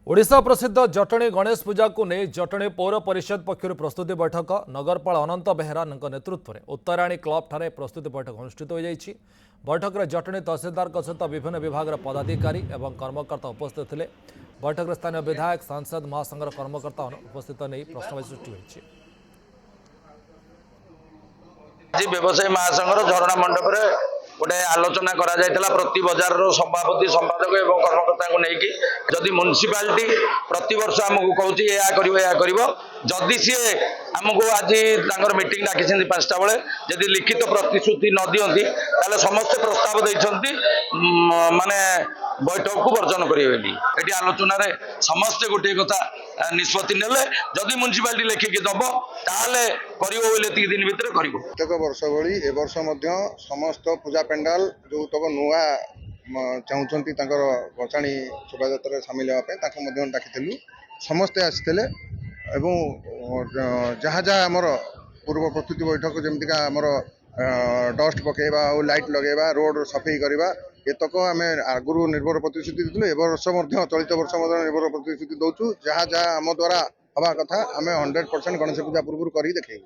ओडिशा प्रसिद्ध जटणी गणेश पूजा को नहीं जटणी पौर परिषद पक्षर प्रस्तुति बैठक नगरपाल अनंत बेहेरा नेतृत्व में उत्तराणी क्लब ठारे प्रस्तुति बैठक अनुष्ठित हो जाइछि। बैठक में जटणी तहसीलदार सहित विभिन्न विभाग पदाधिकारी और कर्मकर्ता उपस्थित थे। बैठक में स्थानीय विधायक सांसद महासंघर कर्मकर्ता उपस्थित नहीं प्रश्नवाची सृष्टि होइछि। आज व्यवसायी महासंघर झरणा मंडप गोटे आलोचना करा जायतिला प्रति बजार सभापति संपादक एवं कर्मकर्ता को लेकिन जदि म्युनिसिपालिटी प्रति वर्ष आमको कहूँ या जदि सी आमको आज मीटिंग डाकी 5टा बेले जदि लिखित प्रतिश्रुति न दियंती ताले समस्त प्रस्ताव देइछंती माने बैठक को वर्जन करेंगे। ये आलोचन समस्ते गोटे कथा निष्पत्ति नेले जदि म्युनिसिपालिटी लेखिकी दब ताले दिन भितर कर प्रत्येक वर्ष भली ए वर्ष समस्त पूजा पेंडाल जो तक नुआ चाहूँगी भसाणी शोभा सामिल होगा डाकी समस्ते आसते जहाँ जहाँ आमर पूर्व प्रस्तुति बैठक जमीका आमर डस्ट पकेबा और लाइट लगेबा रोड सफाई करवा ये तक आम आगुरी निर्भर प्रतिश्रुति देलु। ए वर्ष चलित वर्ष निर्भर प्रतिश्रुति दौचु जहाँ जहाँ आम द्वारा हवा कथा आम 100% गणेश पूजा पूर्व कर देखेबू।